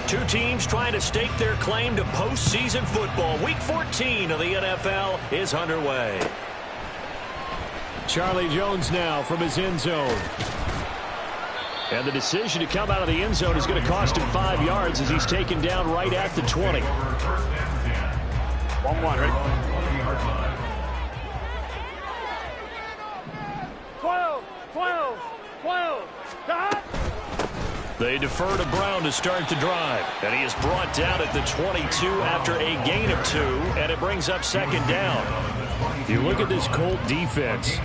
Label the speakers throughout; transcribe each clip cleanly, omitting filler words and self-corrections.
Speaker 1: Two teams trying to stake their claim to postseason football. Week 14 of the NFL is underway.
Speaker 2: Charlie Jones now from his end zone. And the decision to come out of the end zone is going to cost him 5 yards as he's taken down right at the 20.
Speaker 3: 1-1, ready? 12, 12, 12. Stop.
Speaker 1: They defer to Brown to start the drive. And he is brought down at the 22 after a gain of 2. And it brings up second down.
Speaker 2: You look at this Colt defense.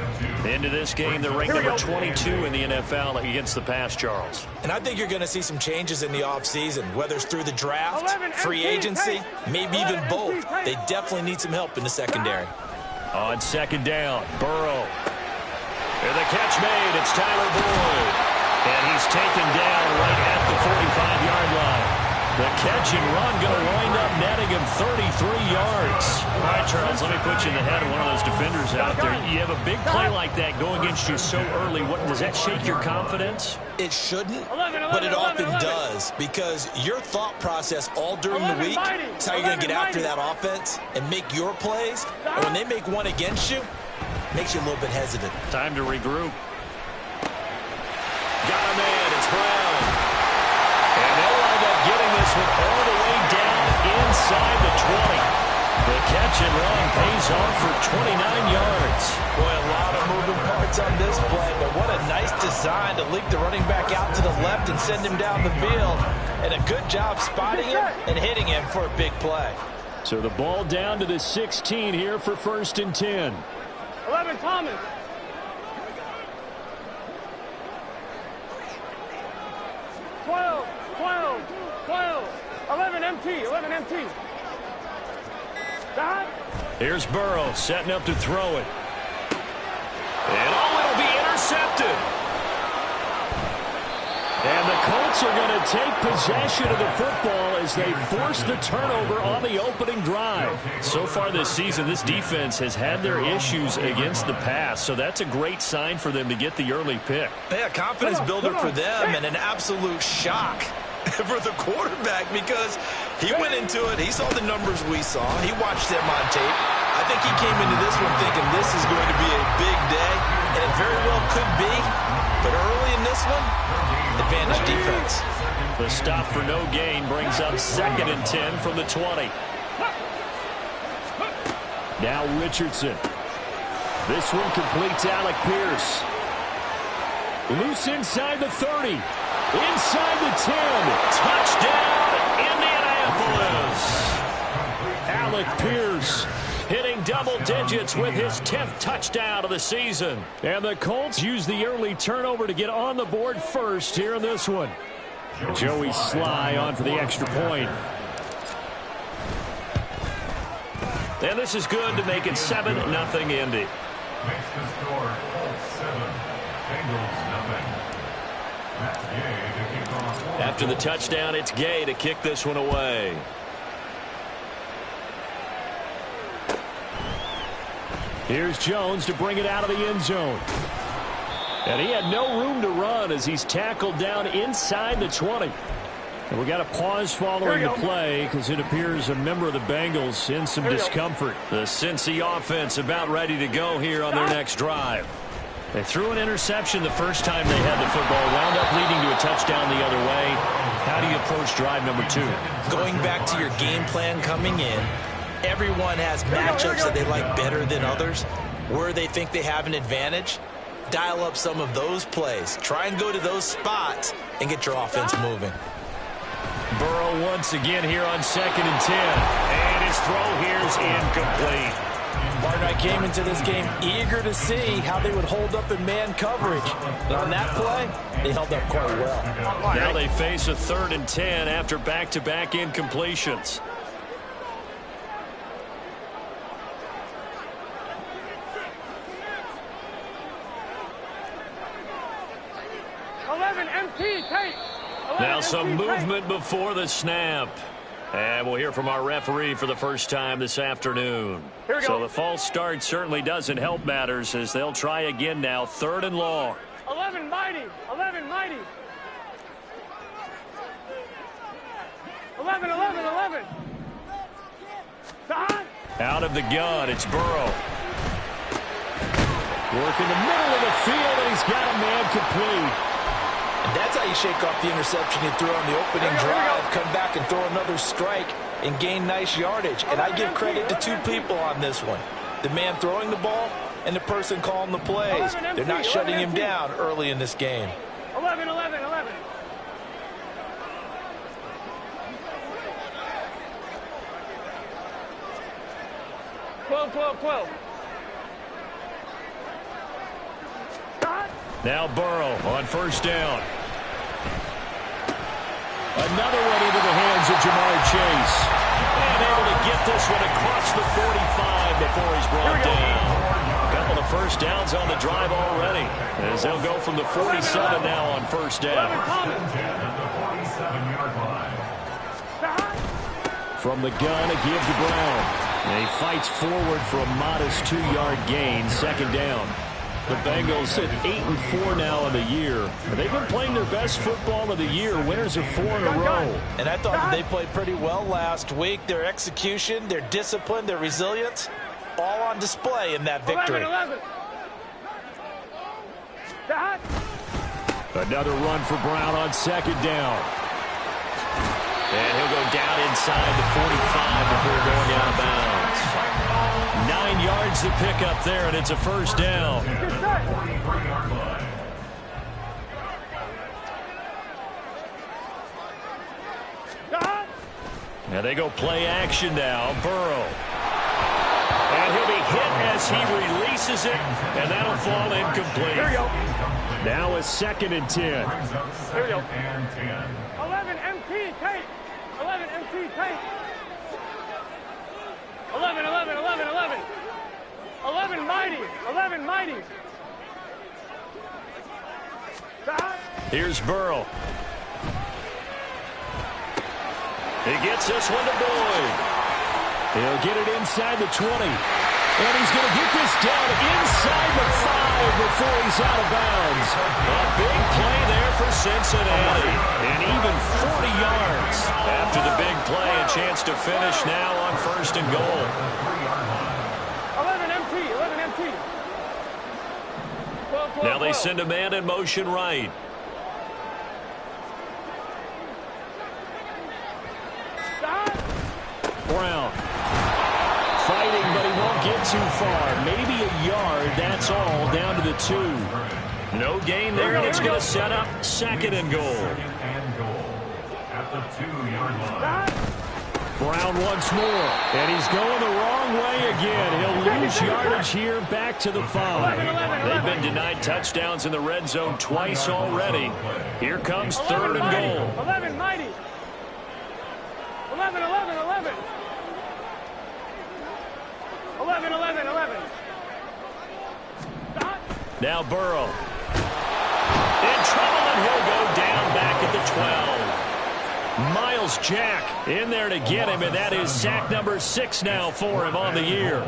Speaker 1: Into this game, they're ranked number 22 in the NFL against the pass, Charles.
Speaker 4: And I think you're going to see some changes in the offseason, whether it's through the draft, free agency, maybe even both. They definitely need some help in the secondary.
Speaker 1: On second down, Burrow. And the catch made. It's Tyler Boyd. And he's taken down right at the 45-yard line. The catch and run going to wind up netting him 33 yards. All right, Charles, let me put you in the head of one of those defenders out there. You have a big play like that go against you so early. Does that shake your confidence?
Speaker 4: It shouldn't, but it often does, because your thought process all during the week is how you're going to get after that offense and make your plays. And when they make one against you, it makes you a little bit hesitant.
Speaker 1: Time to regroup. Got a man. It's Brown. And they'll wind up getting this one all the way down inside the 20. The catch and run pays off for 29 yards.
Speaker 4: Boy, a lot of moving parts on this play, but what a nice design to leak the running back out to the left and send him down the field. And a good job spotting him and hitting him for a big play.
Speaker 2: So the ball down to the 16 here for 1st and 10.
Speaker 3: 11, Thomas. 12, 12, 12. 11, MT, 11, MT. Stop.
Speaker 1: Here's Burrow setting up to throw it. And it'll be intercepted.
Speaker 2: And the Colts are going to take possession of the football as they force the turnover on the opening drive.
Speaker 1: So far this season, this defense has had their issues against the pass, so that's a great sign for them to get the early pick.
Speaker 4: Yeah, confidence builder for them and an absolute shock for the quarterback, because he went into it, he saw the numbers we saw, he watched them on tape. I think he came into this one thinking this is going to be a big day, and it very well could be, but early in this one, advantage defense.
Speaker 1: The stop for no gain brings up 2nd and 10 from the 20.
Speaker 2: Now Richardson. This one completes Alec Pierce. Loose inside the 30. Inside the 10.
Speaker 1: Touchdown, Indianapolis.
Speaker 2: Alec Pierce
Speaker 1: hitting double digits with his 10th touchdown of the season.
Speaker 2: And the Colts use the early turnover to get on the board first here in this one. Joey Sly on for the extra point.
Speaker 1: And this is good to make it 7-0 Indy.
Speaker 5: Makes the score 7, Bengals nothing.
Speaker 1: After the touchdown, it's Gay to kick this one away.
Speaker 2: Here's Jones to bring it out of the end zone. And he had no room to run as he's tackled down inside the 20. And we got a pause following the play because it appears a member of the Bengals in some discomfort.
Speaker 1: The Cincy offense about ready to go here on their next drive. They threw an interception the first time they had the football, wound up leading to a touchdown the other way. How do you approach drive number 2?
Speaker 4: Going back to your game plan coming in, everyone has matchups that they like better than others. Where they think they have an advantage, dial up some of those plays. Try and go to those spots and get your offense moving.
Speaker 1: Burrow once again here on 2nd and 10. And his throw here is incomplete.
Speaker 4: Martin, I came into this game eager to see how they would hold up in man coverage. But on that play, they held up quite well.
Speaker 1: Now they face a 3rd and 10 after back-to-back incompletions. Now some movement before the snap. And we'll hear from our referee for the first time this afternoon. So the false start certainly doesn't help matters as they'll try again now, 3rd and long.
Speaker 3: 11 mighty, 11 mighty. 11, 11, 11. Stop.
Speaker 2: Out of the gun, it's Burrow. Working the middle of the field, and he's got a man complete.
Speaker 4: And that's how you shake off the interception you threw on the opening drive, come back and throw another strike and gain nice yardage. And I give credit to two people on this one. The man throwing the ball and the person calling the plays. They're not shutting him down early in this game.
Speaker 3: 11, 11, 11. Twelve.
Speaker 2: Now Burrow on first down. Another one into the hands of Jamar Chase. And able to get this one across the 45 before he's brought down. A couple of first downs on the drive already, as they'll go from the 47 now on first down. From the gun, a give to Brown. And he fights forward for a modest 2-yard gain, second down. The Bengals at 8-4 now in the year. They've been playing their best football of the year. Winners of 4 in a row.
Speaker 4: And I thought that they played pretty well last week. Their execution, their discipline, their resilience, all on display in that victory.
Speaker 3: 11, 11.
Speaker 2: Another run for Brown on second down. And he'll go down inside the 45 before going out of bounds. 9 yards to pick up there, and it's a first down. Now they go play action now. Burrow. And he'll be hit as he releases it, and that'll fall incomplete.
Speaker 3: Here we go.
Speaker 2: Now a second and 10.
Speaker 3: Here we go. 11 MT tape. 11 MT tape. 11, 11, 11, 11. 11 mighty. 11 mighty. Stop.
Speaker 2: Here's Burrow. He gets this one to Boyd. He'll get it inside the 20. And he's going to get this down inside the 5 before he's out of bounds. A big play there for Cincinnati. And even 40 yards after the big play. A chance to finish now on first and goal.
Speaker 3: 11 MT. 11 MT. 12,
Speaker 2: Now they send a man in motion right.
Speaker 3: Stop.
Speaker 2: Brown. Fighting, but he won't get too far. Maybe a yard, that's all, down to the 2. No gain there, and it's going to set up second and goal.
Speaker 5: At the 2-yard line.
Speaker 2: Brown once more, and he's going the wrong way again. He'll lose yardage here back to the 5. They've been denied touchdowns in the red zone twice already. Here comes third and goal.
Speaker 3: 11 mighty. 11, 11, 11. 11, 11, 11. Stop.
Speaker 2: Now Burrow. In trouble, and he'll go down back at the 12. Miles Jack in there to get him, and that is sack number 6 now for him on the year.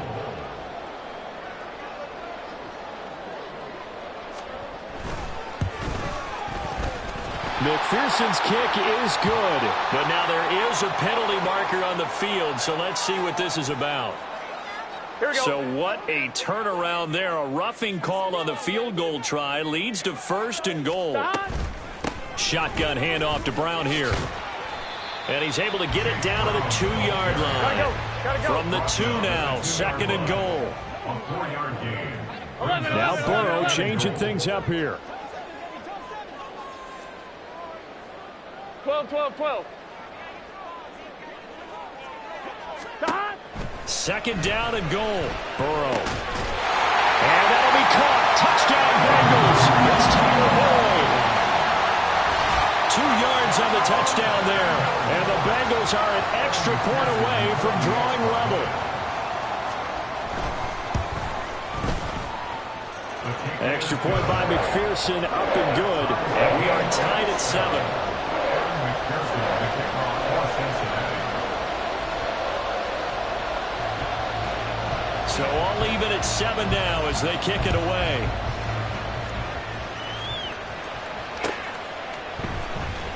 Speaker 2: McPherson's kick is good, but now there is a penalty marker on the field, so let's see what this is about.
Speaker 3: Here we go.
Speaker 2: So what a turnaround there. A roughing call on the field goal try leads to first and goal.
Speaker 3: Stop.
Speaker 2: Shotgun handoff to Brown here. And he's able to get it down to the 2-yard line.
Speaker 3: Gotta go.
Speaker 2: From the 2 now, second and goal.
Speaker 5: A 4-yard gain.
Speaker 3: 11,
Speaker 2: Now
Speaker 3: 11,
Speaker 2: Burrow
Speaker 3: 11.
Speaker 2: changing things up here.
Speaker 3: 12, 12, 12. Stop.
Speaker 2: Second down and goal. Burrow. And that'll be caught. Touchdown Bengals. It's Tyler Boyd. 2 yards on the touchdown there. And the Bengals are an extra point away from drawing level. Extra point by McPherson, up and good. And we are tied at 7. So all even at 7 now as they kick it away.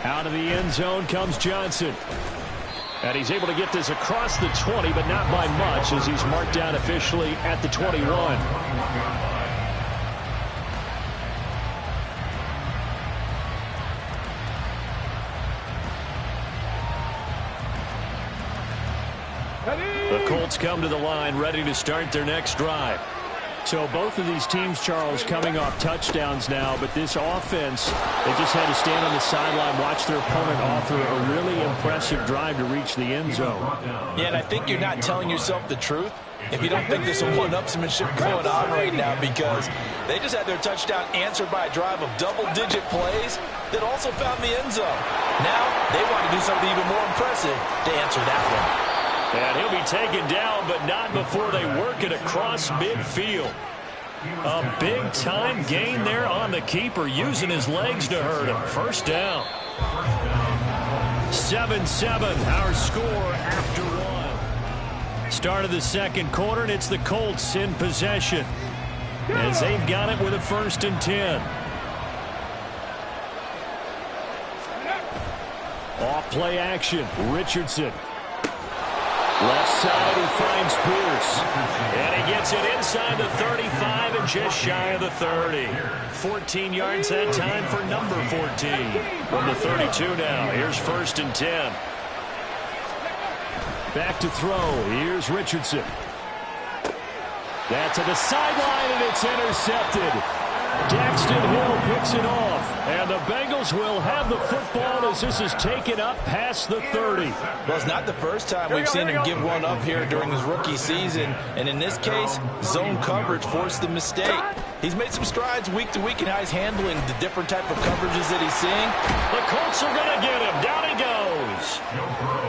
Speaker 2: Out of the end zone comes Johnson. And he's able to get this across the 20, but not by much, as he's marked down officially at the 21. The Colts come to the line, ready to start their next drive. So both of these teams, Charles, coming off touchdowns now, but this offense, they just had to stand on the sideline, watch their opponent offer a really impressive drive to reach the end zone.
Speaker 4: Yeah, and I think you're not telling yourself the truth if you don't think there's some one-upsmanship going on right now, because they just had their touchdown answered by a drive of double-digit plays that also found the end zone. Now they want to do something even more impressive to answer that one.
Speaker 2: And he'll be taken down, but not before they work it across midfield. A big-time gain there on the keeper, using his legs to hurt him. First down. 7-7, our score after one. Start of the second quarter, and it's the Colts in possession, as they've got it with a 1st and 10. Off play action, Richardson. Left side, he finds Pierce. And he gets it inside the 35 and just shy of the 30. 14 yards that time for number 14. From the 32 now. Here's 1st and 10. Back to throw. Here's Richardson. That's to the sideline, and it's intercepted. Daxton Hill picks it off, and the Bengals will have the football as this is taken up past the 30.
Speaker 4: Well, it's not the first time we've seen him give one up here during his rookie season, and in this case, zone coverage forced the mistake. He's made some strides week to week in how he's handling the different type of coverages that he's seeing.
Speaker 2: The Colts are going to get him. Down he goes.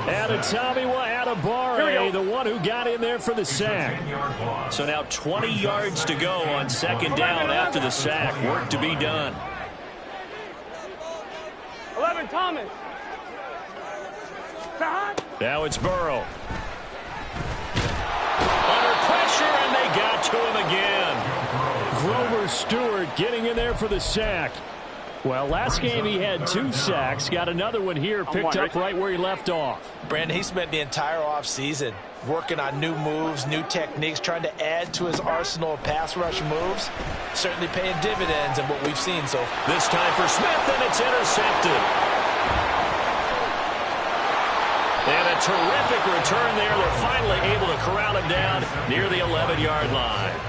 Speaker 2: Adetomiwa Adebawore, the one who got in there for the sack. So now 20 yards to go on 2nd down after the sack. Work to be done.
Speaker 3: 11, Thomas.
Speaker 2: Now it's Burrow. Under pressure, and they got to him again. Grover Stewart getting in there for the sack. Well, last game he had 2 sacks. Got another one here, picked up right where he left off.
Speaker 4: Brandon, he spent the entire offseason working on new moves, new techniques, trying to add to his arsenal of pass rush moves. Certainly paying dividends in what we've seen so far.
Speaker 2: This time for Smith, and it's intercepted. And a terrific return there. They're finally able to corral him down near the 11-yard line.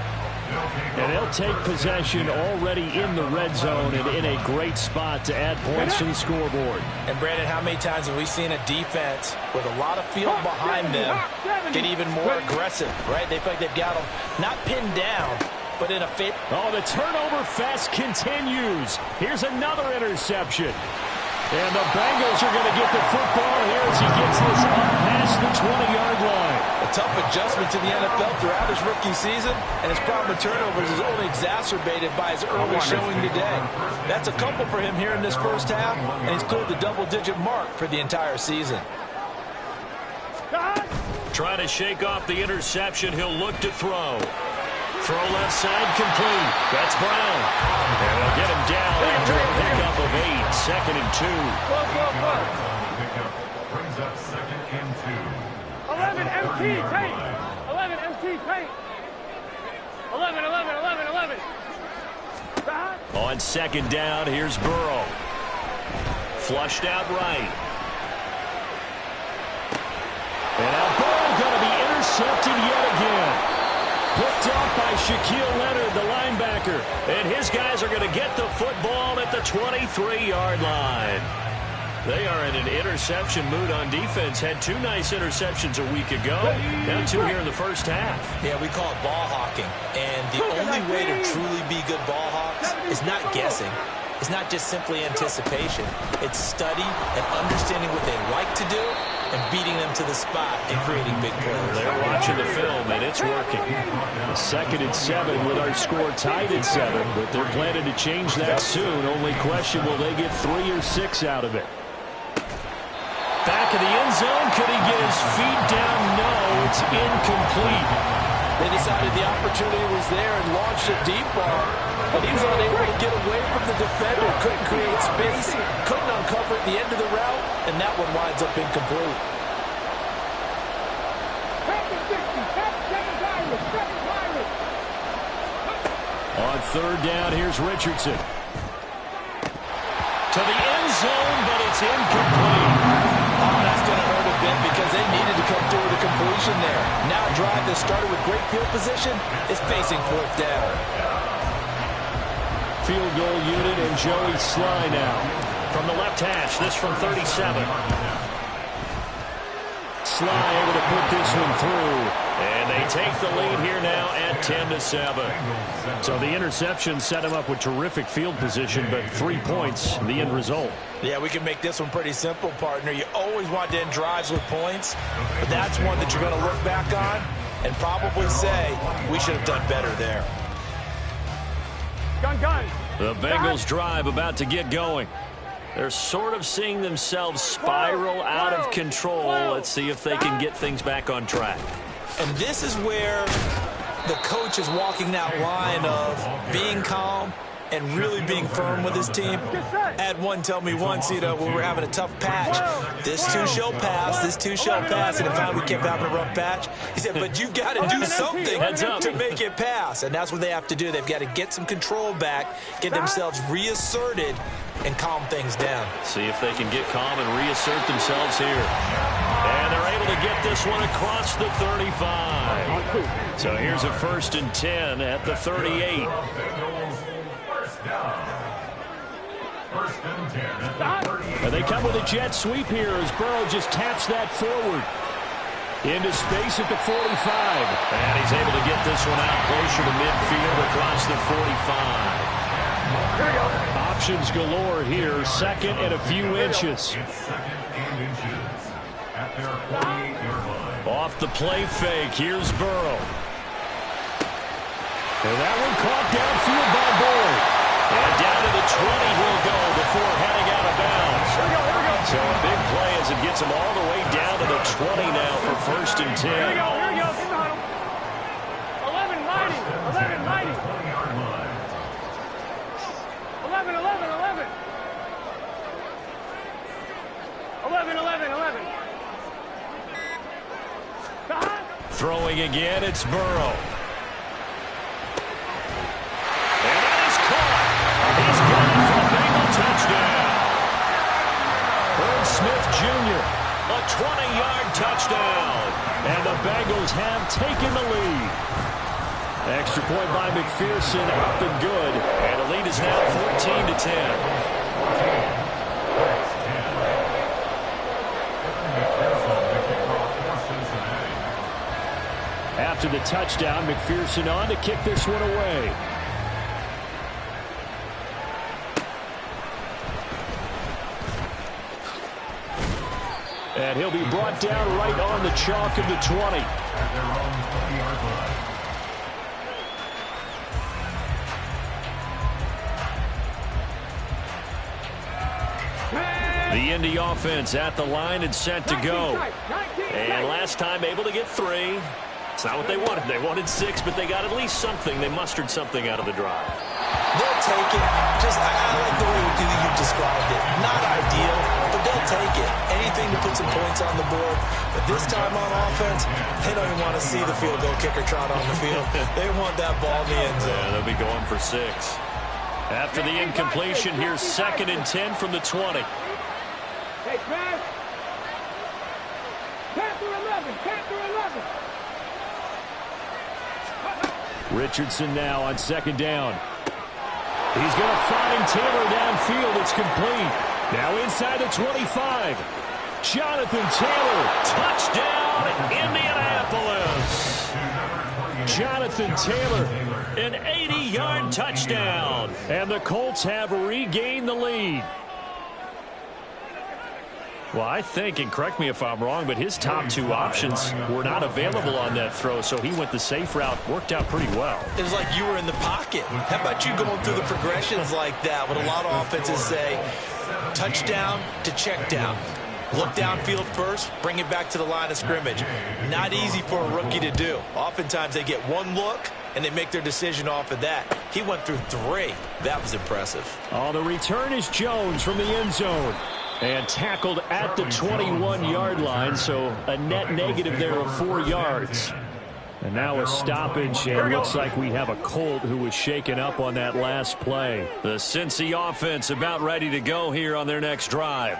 Speaker 2: And they'll take possession already in the red zone and in a great spot to add points to the scoreboard.
Speaker 4: And, Brandon, how many times have we seen a defense with a lot of field behind them get even more aggressive, right? They feel like they've got them not pinned down, but in a fit.
Speaker 2: Oh, the turnover fest continues. Here's another interception. And the Bengals are going to get the football here as he gets this up past the 20-yard line.
Speaker 4: A tough adjustment to the NFL throughout his rookie season, and his problem with turnovers is only exacerbated by his early showing today. That's a couple for him here in this first half, and he's cleared the double-digit mark for the entire season.
Speaker 2: Trying to shake off the interception. He'll look to throw. Throw left side complete. That's Brown. And they'll get him down after a pickup of 8. 2nd and 2.
Speaker 5: Brings up 2nd and 2.
Speaker 3: 11 MT tape. 11 MT tape. 11, 11, 11, 11.
Speaker 2: On 2nd down, here's Burrow. Flushed out right. And now Burrow going to be intercepted yet again. Picked off by Shaquille Leonard, the linebacker. And his guys are going to get the football at the 23-yard line. They are in an interception mood on defense. Had 2 nice interceptions a week ago. Now 2 here in the first half.
Speaker 4: Yeah, we call it ball hawking. And the only way to truly be good ball hawks is not guessing. It's not just simply anticipation. It's study and understanding what they like to do and beating them to the spot and creating big plays.
Speaker 2: They're watching the film, and it's working. 2nd and 7 with our score tied at 7, but they're planning to change that soon. Only question, will they get 3 or 6 out of it? Back of the end zone. Could he get his feet down? No, it's incomplete.
Speaker 4: They decided the opportunity was there and launched a deep ball, but he was unable to get away from the defender. Couldn't create space, couldn't uncover at the end of the route, and that one winds up incomplete.
Speaker 2: On third down, here's Richardson. To the end zone, but it's incomplete.
Speaker 4: Oh, that's going to hurt a bit because they needed to come through with a completion there. Now a drive that started with great field position is facing fourth down.
Speaker 2: Field goal unit and Joey Sly now.
Speaker 1: From the left hash, this from 37.
Speaker 2: Sly able to put this one through.
Speaker 1: And they take the lead here now at 10-7.
Speaker 2: So the interception set him up with terrific field position, but 3 points, the end result.
Speaker 4: Yeah, we can make this one pretty simple, partner. You always want to end drives with points, but that's one that you're going to look back on and probably say, we should have done better there.
Speaker 3: Gun.
Speaker 2: The Bengals drive about to get going.
Speaker 1: They're sort of seeing themselves spiral out of control. Let's see if they can get things back on track.
Speaker 4: And this is where the coach is walking that line of being calm and really being firm with his team. I had one tell me once, when we were having a tough patch, this too shall pass, and in fact we kept having a rough patch. He said, but you got to do something to make it pass, and that's what they have to do. They've got to get some control back, get themselves reasserted, and calm things down.
Speaker 1: See if they can get calm and reassert themselves here. And they're able to get this one across the 35. So here's a 1st and 10 at the 38.
Speaker 2: And they come with a jet sweep here as Burrow just taps that forward. Into space at the 45.
Speaker 1: And he's able to get this one out closer to midfield across the 45.
Speaker 2: Options galore here. 2nd and a few inches.
Speaker 1: Off the play fake. Here's Burrow.
Speaker 2: And that one caught downfield by Boyd.
Speaker 1: And down to the 20 he'll go before heading out of bounds.
Speaker 3: Here we go.
Speaker 1: So a big play as it gets him all the way down to the 20 now for 1st and 10.
Speaker 3: Here we go. Get on him. 11-90. 11.
Speaker 1: Throwing again, it's Burrow. And that is caught. He's got it for a Bengal touchdown.
Speaker 2: Herb Smith Jr.
Speaker 1: A 20-yard touchdown.
Speaker 2: And the Bengals have taken the lead. Extra point by McPherson, up and good.
Speaker 1: And the lead is now 14-10.
Speaker 2: After the touchdown, McPherson on to kick this one away. And he'll be brought down right on the chalk of the 20. The Indy offense at the line and set to go.
Speaker 1: And last time able to get 3. It's not what they wanted. They wanted 6, but they got at least something. They mustered something out of the drive.
Speaker 4: They'll take it. I like the way you described it. Not ideal, but they'll take it. Anything to put some points on the board. But this time on offense, they don't even want to see the field goal kicker trot on the field. They want that ball in the end zone.
Speaker 1: Yeah, they'll be going for 6. After the incompletion, here's 2nd and 10 from the 20.
Speaker 3: Hey, Chris. 10 through 11.
Speaker 2: Richardson now on 2nd down. He's going to find Taylor downfield. It's complete. Now inside the 25. Jonathan Taylor.
Speaker 1: Touchdown, Indianapolis.
Speaker 2: Jonathan Taylor.
Speaker 1: An 80-yard touchdown.
Speaker 2: And the Colts have regained the lead. Well, I think, and correct me if I'm wrong, but his top 2 options were not available on that throw, so he went the safe route. Worked out pretty well.
Speaker 4: It was like you were in the pocket. How about you going through the progressions like that? What a lot of offenses say, touchdown to check down. Look downfield first, bring it back to the line of scrimmage. Not easy for a rookie to do. Oftentimes they get one look, and they make their decision off of that. He went through 3. That was impressive.
Speaker 2: Oh, the return is Jones from the end zone. And tackled at the 21-yard line, so a net negative there of 4 yards. And now a stoppage, and it looks like we have a Colt who was shaken up on that last play.
Speaker 1: The Cincy offense about ready to go here on their next drive.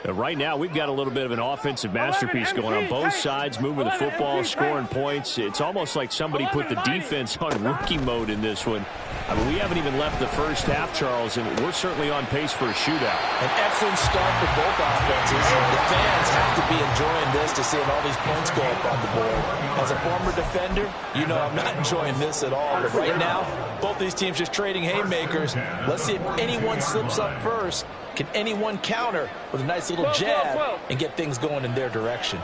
Speaker 2: Right now, we've got a little bit of an offensive masterpiece going on both sides, moving the football, scoring points. It's almost like somebody put the defense on rookie mode in this one. I mean, we haven't even left the first half, Charles, and we're certainly on pace for a shootout.
Speaker 4: An excellent start for both offenses. The fans have to be enjoying this to seeing all these points go up on the board. As a former defender, you know I'm not enjoying this at all. But right now, both these teams just trading haymakers. Let's see if anyone slips up first. Can anyone counter with a nice little jab and get things going in their direction?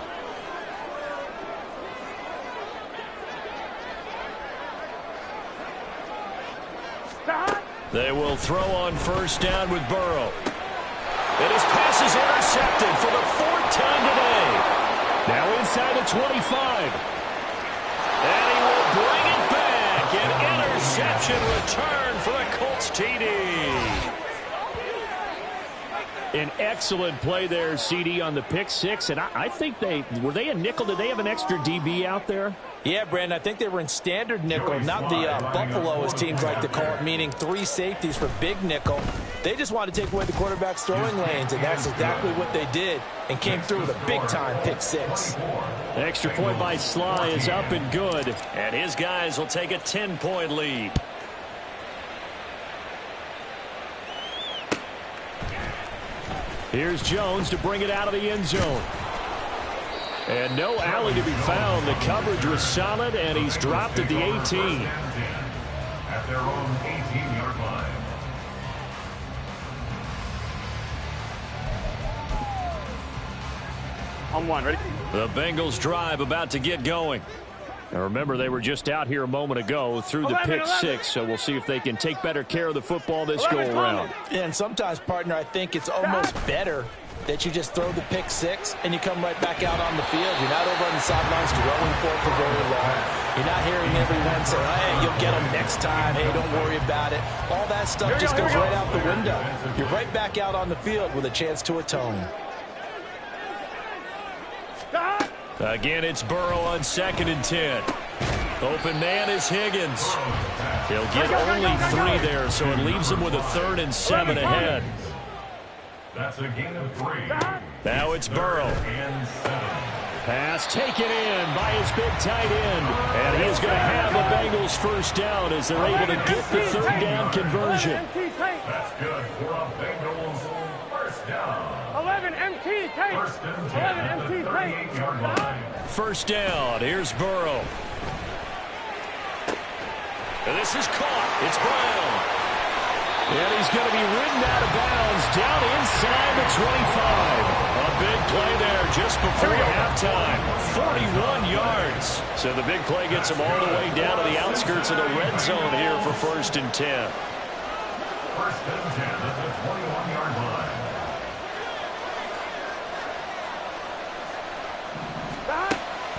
Speaker 1: They will throw on first down with Burrow. And his pass is intercepted for the fourth time today.
Speaker 2: Now inside the 25.
Speaker 1: And he will bring it back. An interception return for the Colts TD.
Speaker 2: An excellent play there, CD, on the pick six. And I think were they a nickel? Did they have an extra DB out there?
Speaker 4: Yeah, Brandon, I think they were in standard nickel, not the Buffalo, as teams like to call it, meaning three safeties for big nickel. They just wanted to take away the quarterback's throwing lanes, and that's exactly what they did, and came through with a big-time pick six.
Speaker 2: The extra point by Sly is up and good.
Speaker 1: And his guys will take a 10-point lead.
Speaker 2: Here's Jones to bring it out of the end zone. And no alley to be found. The coverage was solid, and he's dropped at the 18.
Speaker 5: At their own 18-yard line.
Speaker 3: On one, ready?
Speaker 1: The Bengals drive about to get going.
Speaker 2: Now remember, they were just out here a moment ago through the
Speaker 3: 11,
Speaker 2: pick
Speaker 3: 11.
Speaker 2: six, so we'll see if they can take better care of the football this go-around.
Speaker 4: And sometimes, partner, I think it's almost better that you just throw the pick six and you come right back out on the field. You're not over on the sidelines dwelling for it for very long. You're not hearing everyone say, hey, you'll get them next time. Hey, don't worry about it. All that stuff just goes right out the window. You're right back out on the field with a chance to atone.
Speaker 1: Again, it's Burrow on 2nd and 10. Open man is Higgins. He'll get only 3 there, so it leaves him with a 3rd and 7 ahead.
Speaker 5: That's a gain of 3.
Speaker 1: Now it's Burrow.
Speaker 5: And 7.
Speaker 2: Pass taken in by his big tight end. And he is going to have the Bengals first down as they're able to get the 3rd down conversion.
Speaker 5: That's good for a Bengals first down.
Speaker 3: 11 MT tape.
Speaker 5: First and 10 at the 38-yard line.
Speaker 1: First down. Here's Burrow. And this is caught. It's Brown.
Speaker 2: And he's going to be ridden out of bounds down inside the 25.
Speaker 1: A big play there just before halftime. 41 yards. So the big play gets him all the way down to the outskirts of the red zone here for 1st and 10.
Speaker 5: First and 10 at the 21-yard line.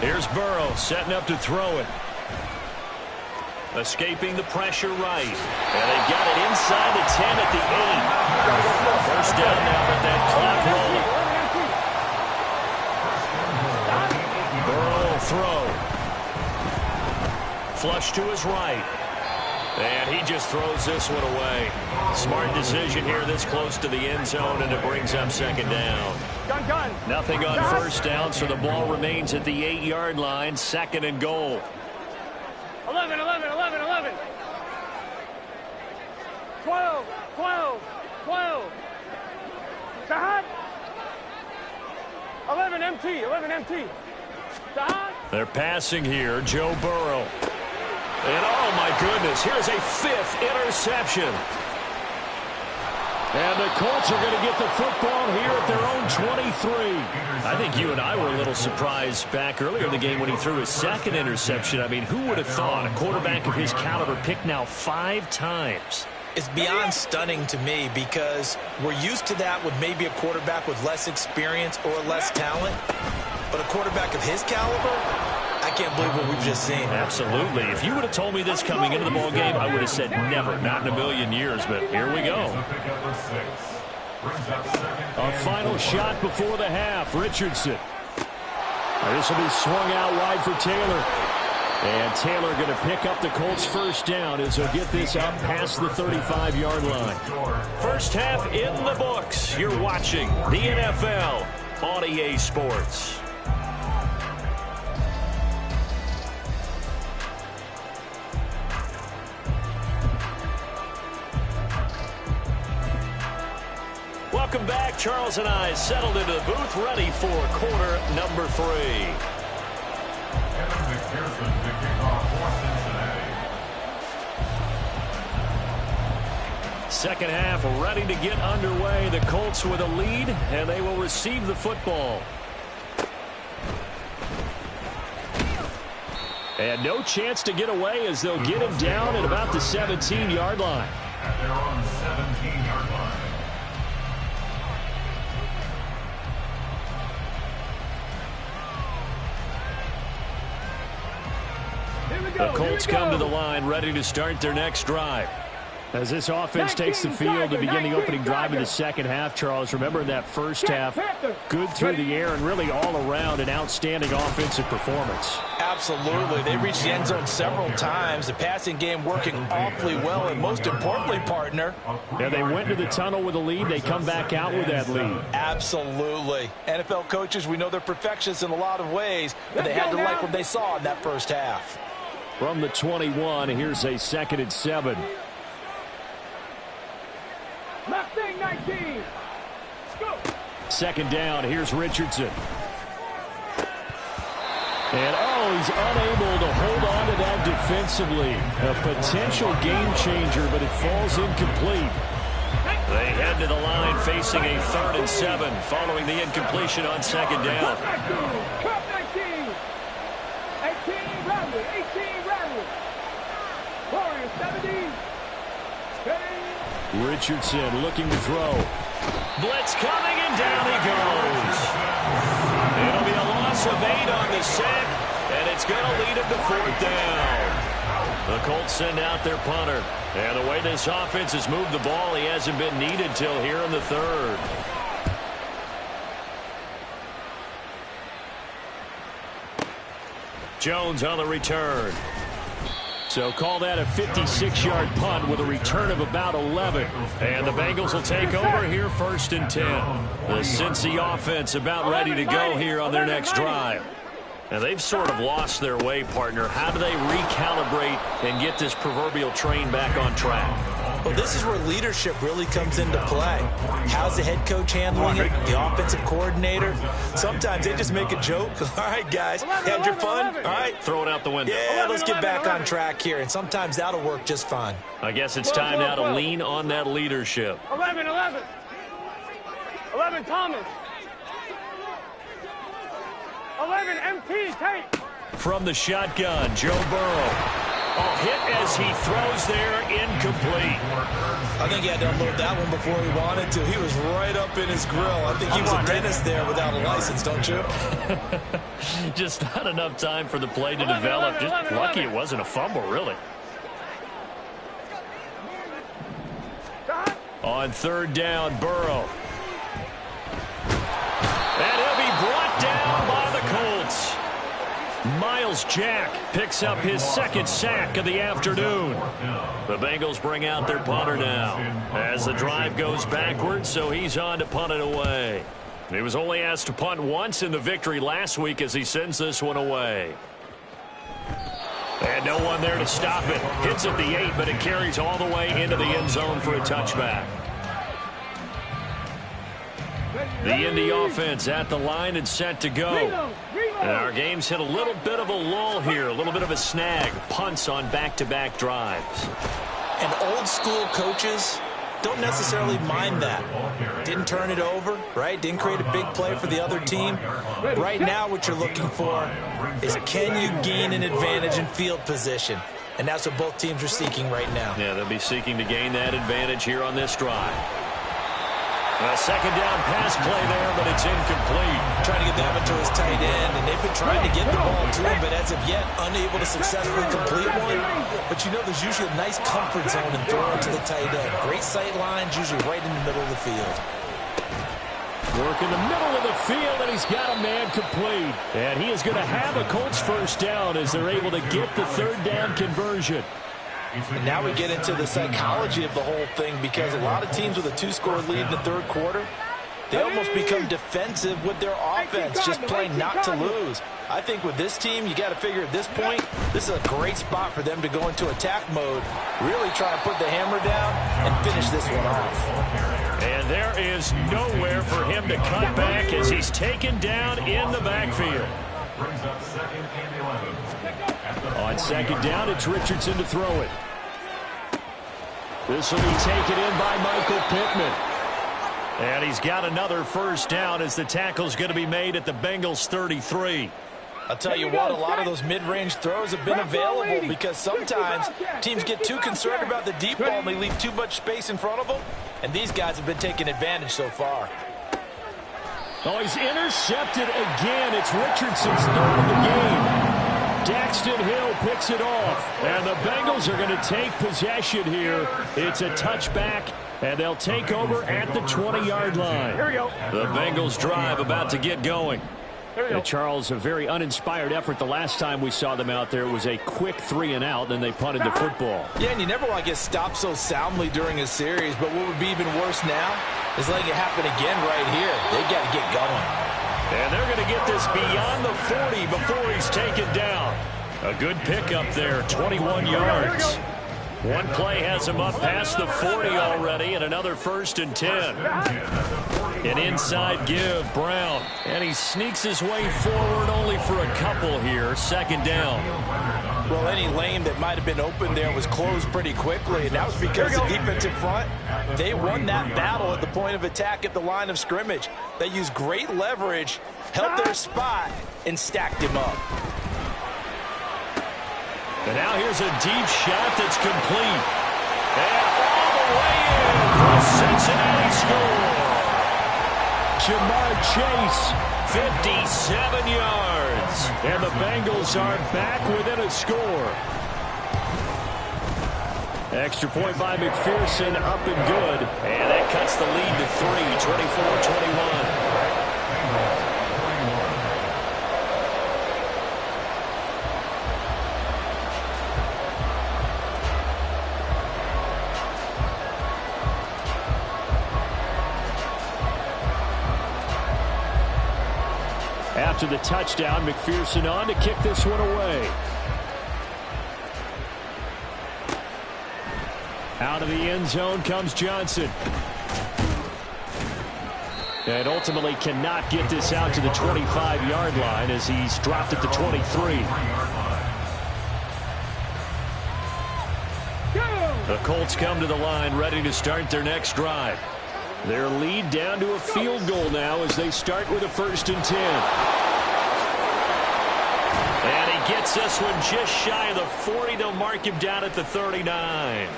Speaker 1: Here's Burrow setting up to throw it. Escaping the pressure right. And they've got it inside the 10 at the 8. First down now with that clock rolling. Burrow will throw. Flush to his right. And he just throws this one away. Smart decision here this close to the end zone, and it brings up 2nd down.
Speaker 3: Gun.
Speaker 1: Nothing on first down, so the ball remains at the 8-yard line, 2nd and goal.
Speaker 3: 11. 12. Sahad. 11 MT. Sahad.
Speaker 1: They're passing here, Joe Burrow. And oh my goodness, here's a 5th interception.
Speaker 2: And the Colts are going to get the football here at their own 23.
Speaker 1: I think you and I were a little surprised back earlier in the game when he threw his 2nd interception. I mean, who would have thought a quarterback of his caliber picked now 5 times?
Speaker 4: It's beyond stunning to me because we're used to that with maybe a quarterback with less experience or less talent. But a quarterback of his caliber, I can't believe what we've just seen.
Speaker 1: Absolutely. If you would have told me this coming into the ball game, I would have said never, not in a million years. But here we go.
Speaker 2: A final shot before the half. Richardson. This will be swung out wide for Taylor. And Taylor going to pick up the Colts first down as he'll get this up past the 35-yard line.
Speaker 1: First half in the books. You're watching the NFL on EA Sports. Welcome back. Charles and I settled into the booth, ready for quarter number 3. Second half ready to get underway. The Colts with a lead, and they will receive the football. And no chance to get away as they'll get him down at about the 17-yard line.
Speaker 5: At their own 17-yard line.
Speaker 2: The Colts come to the line ready to start their next drive. As this offense takes the field to begin the opening drive of the second half, Charles, remember in that first half, good through the air and really all around an outstanding offensive performance.
Speaker 4: Absolutely. They reached the end zone several times. The passing game working awfully well, and most importantly, partner.
Speaker 2: Yeah, they went to the tunnel with a lead. They come back out with that lead.
Speaker 4: Absolutely. NFL coaches, we know they're perfectionists in a lot of ways, but they had to like what they saw in that first half.
Speaker 2: From the 21, here's a 2nd and 7.
Speaker 3: Left thing, 19. Go.
Speaker 2: Second down, here's Richardson. And, he's unable to hold on to that defensively. A potential game changer, but it falls incomplete.
Speaker 1: They head to the line facing a 3rd and 7 following the incompletion on second down.
Speaker 3: Cut 19. 18, Bradley. 18, Bradley. Warriors, 17.
Speaker 2: Richardson looking to throw.
Speaker 1: Blitz coming, and down he goes. It'll be a loss of 8 on the sack, and it's going to lead him to 4th down. The Colts send out their punter. And the way this offense has moved the ball, he hasn't been needed till here in the 3rd. Jones on the return. So call that a 56-yard punt with a return of about 11. And the Bengals will take over here 1st and 10. The Cincy offense about ready to go here on their next drive. And they've sort of lost their way, partner. How do they recalibrate and get this proverbial train back on track?
Speaker 4: Well, this is where leadership really comes into play. How's the head coach handling it? The offensive coordinator? Sometimes they just make a joke. All right, guys, had your fun? All right.
Speaker 1: Throw it out the window.
Speaker 4: Yeah, let's get back on track here. And sometimes that'll work just fine.
Speaker 1: I guess it's time now to lean on that leadership.
Speaker 3: 11, 11. 11, Thomas. 11, MT, Tate.
Speaker 1: From the shotgun, Joe Burrow. Hit as he throws there, incomplete.
Speaker 4: I think he had to unload that one before he wanted to. He was right up in his grill. I think he was a dentist there without a license, don't you?
Speaker 1: Just not enough time for the play to develop. Just lucky it wasn't a fumble, really. On 3rd down, Burrow. And he'll be brought down by the Colts. Miles Jack picks up his 2nd sack of the afternoon. The Bengals bring out their punter now as the drive goes backwards, so he's on to punt it away. He was only asked to punt once in the victory last week as he sends this one away. And no one there to stop it. Hits at the 8, but it carries all the way into the end zone for a touchback. The Indy offense at the line and set to go. And our game's hit a little bit of a lull here, a little bit of a snag. Punts on back-to-back drives.
Speaker 4: And old school coaches don't necessarily mind that. Didn't turn it over, right? Didn't create a big play for the other team. Right now what you're looking for is can you gain an advantage in field position? And that's what both teams are seeking right now.
Speaker 1: Yeah, they'll be seeking to gain that advantage here on this drive. A 2nd down pass play there, but it's incomplete.
Speaker 4: Trying to get that one to his tight end, and they've been trying to get the ball to him, but as of yet, unable to successfully complete one. But you know there's usually a nice comfort zone in throwing to the tight end. Great sight lines, usually right in the middle of the field.
Speaker 2: Work in the middle of the field, and he's got a man complete. And he is going to have a Colts first down as they're able to get the third down conversion.
Speaker 4: And now we get into the psychology of the whole thing, because a lot of teams with a 2-score lead in the third quarter, they almost become defensive with their offense, just playing not to lose. I think with this team, you got to figure at this point, this is a great spot for them to go into attack mode, really try to put the hammer down and finish this one off.
Speaker 2: And there is nowhere for him to cut back as he's taken down in the backfield.
Speaker 5: Brings up 2nd and 11.
Speaker 2: On second down, it's Richardson to throw it. This will be taken in by Michael Pittman. And he's got another first down as the tackle's going to be made at the Bengals 33.
Speaker 4: I'll tell you what, a lot of those mid-range throws have been available because sometimes teams get too concerned about the deep ball and they leave too much space in front of them. And these guys have been taking advantage so far.
Speaker 2: Oh, he's intercepted again. It's Richardson's third of the game. Daxton Hill picks it off. And the Bengals are going to take possession here. It's a touchback, and they'll take over at the 20-yard line.
Speaker 3: Here we go.
Speaker 2: The Bengals drive about to get going. Charles, a very uninspired effort the last time we saw them out there. It was a quick 3-and-out, then they punted the football.
Speaker 4: Yeah, and you never want to get stopped so soundly during a series, but what would be even worse now is letting it happen again right here. They got to get going.
Speaker 2: And they're going to get this beyond the 40 before he's taken down. A good pickup there, 21 yards. One play has him up past the 40 already, and another 1st and 10. An inside give, Brown. And he sneaks his way forward only for a couple here. 2nd down.
Speaker 4: Well, any lane that might have been open there was closed pretty quickly, and that was because the defensive front, they won that battle at the point of attack at the line of scrimmage. They used great leverage, held their spot, and stacked him up.
Speaker 2: And now here's a deep shot that's complete. And all the way in for a Cincinnati score. Jamar Chase, 57 yards. And the Bengals are back within a score. Extra point by McPherson, up and good. And that cuts the lead to 3, 24-21. After the touchdown, McPherson on to kick this one away. Out of the end zone comes Johnson. And ultimately cannot get this out to the 25-yard line as he's dropped at the 23. The Colts come to the line ready to start their next drive. Their lead down to a field goal now as they start with a 1st and 10. And he gets this one just shy of the 40. They'll mark him down at the 39.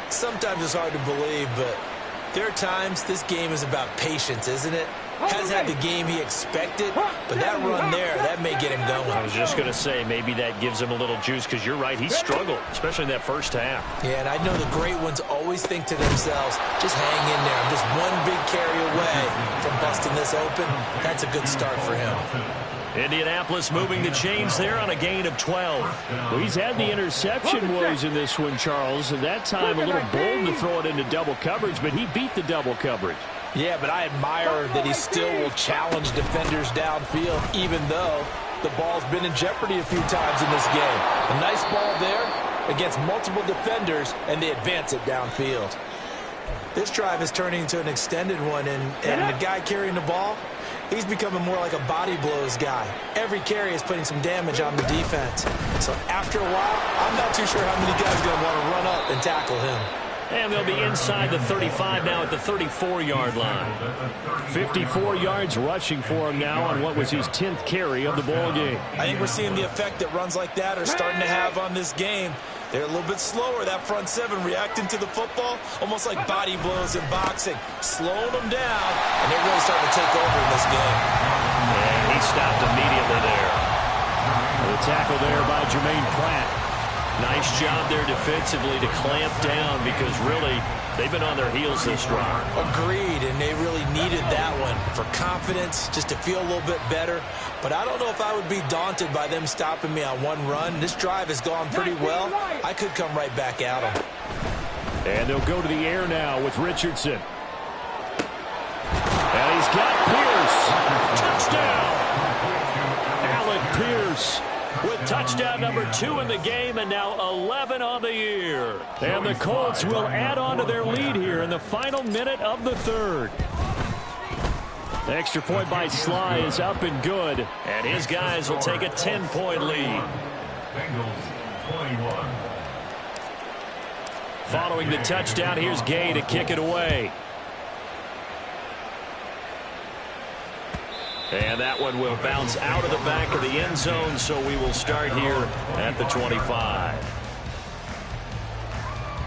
Speaker 4: Sometimes it's hard to believe, but there are times this game is about patience, isn't it? Hasn't had the game he expected, but that run there, that may get him going.
Speaker 2: I was just going to say, maybe that gives him a little juice, because you're right, he struggled, especially in that first half.
Speaker 4: Yeah, and I know the great ones always think to themselves, just hang in there. I'm just one big carry away from busting this open. That's a good start for him.
Speaker 2: Indianapolis moving the chains there on a gain of 12. Well, he's had the interception woes in this one, Charles, and that time a little bold to throw it into double coverage, but he beat the double coverage.
Speaker 4: Yeah, but I admire that he still will challenge defenders downfield, even though the ball's been in jeopardy a few times in this game. A nice ball there against multiple defenders, and they advance it downfield. This drive is turning into an extended one, and the guy carrying the ball, he's becoming more like a body blows guy. Every carry is putting some damage on the defense. So after a while, I'm not too sure how many guys are going to want to run up and tackle him.
Speaker 2: And they'll be inside the 35 now at the 34-yard line. 54 yards rushing for him now on what was his 10th carry of the ball game.
Speaker 4: I think we're seeing the effect that runs like that are starting to have on this game. They're a little bit slower, that front seven, reacting to the football, almost like body blows in boxing, slowing them down, and they're really starting to take over in this game.
Speaker 2: And he stopped immediately there. The tackle there by Jermaine Pratt. Nice job there defensively to clamp down because really they've been on their heels this drive.
Speaker 4: Agreed, and they really needed that one for confidence, just to feel a little bit better. But I don't know if I would be daunted by them stopping me on one run. This drive has gone pretty well. I could come right back at them.
Speaker 2: And they'll go to the air now with Richardson. And he's got Pierce. Touchdown! Alec Pierce with touchdown number 2 in the game, and now 11 on the year. And the Colts will add on to their lead here in the final minute of the third. The extra point by Sly is up and good.
Speaker 1: And his guys will take a 10-point lead.
Speaker 5: Bengals 21.
Speaker 2: Following the touchdown, here's Gay to kick it away. And that one will bounce out of the back of the end zone, so we will start here at the 25.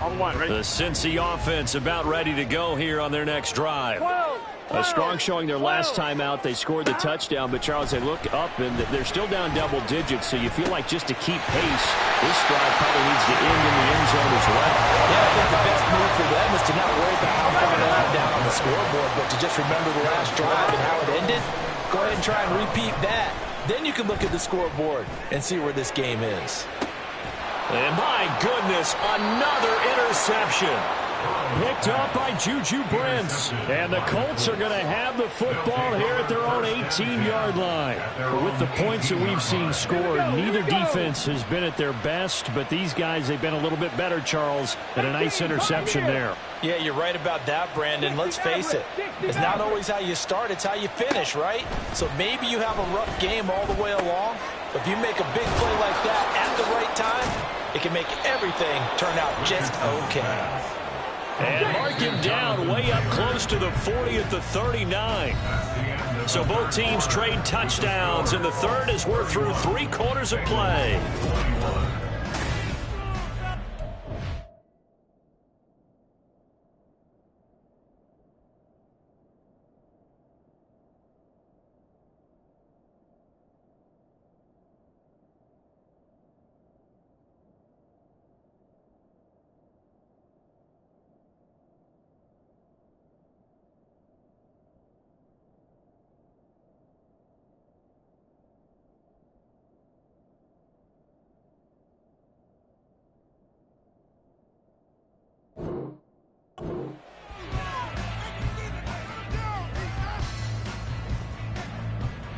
Speaker 3: On one, ready?
Speaker 2: The Cincy offense about ready to go here on their next drive. A strong showing their last time out. They scored the touchdown, but Charles, they look up and they're still down double digits, so you feel like just to keep pace, this drive probably needs to end in the end zone as well.
Speaker 4: Yeah, I think the best move for them is to not worry about how far they are down on the scoreboard, but to just remember the last drive and how it ended. Go ahead and try and repeat that. Then you can look at the scoreboard and see where this game is.
Speaker 2: And my goodness, another interception. Picked up by Juju Brents. And the Colts are going to have the football here at their own 18-yard line. But with the points that we've seen scored, neither defense has been at their best, but these guys, they've been a little bit better, Charles, and a nice interception there.
Speaker 4: Yeah, you're right about that, Brandon. Let's face it. It's not always how you start, it's how you finish, right? So maybe you have a rough game all the way along, but if you make a big play like that at the right time, it can make everything turn out just okay.
Speaker 2: And mark him down way up close to the 40 at the 39. So both teams trade touchdowns in the third as we're through 3 quarters of play.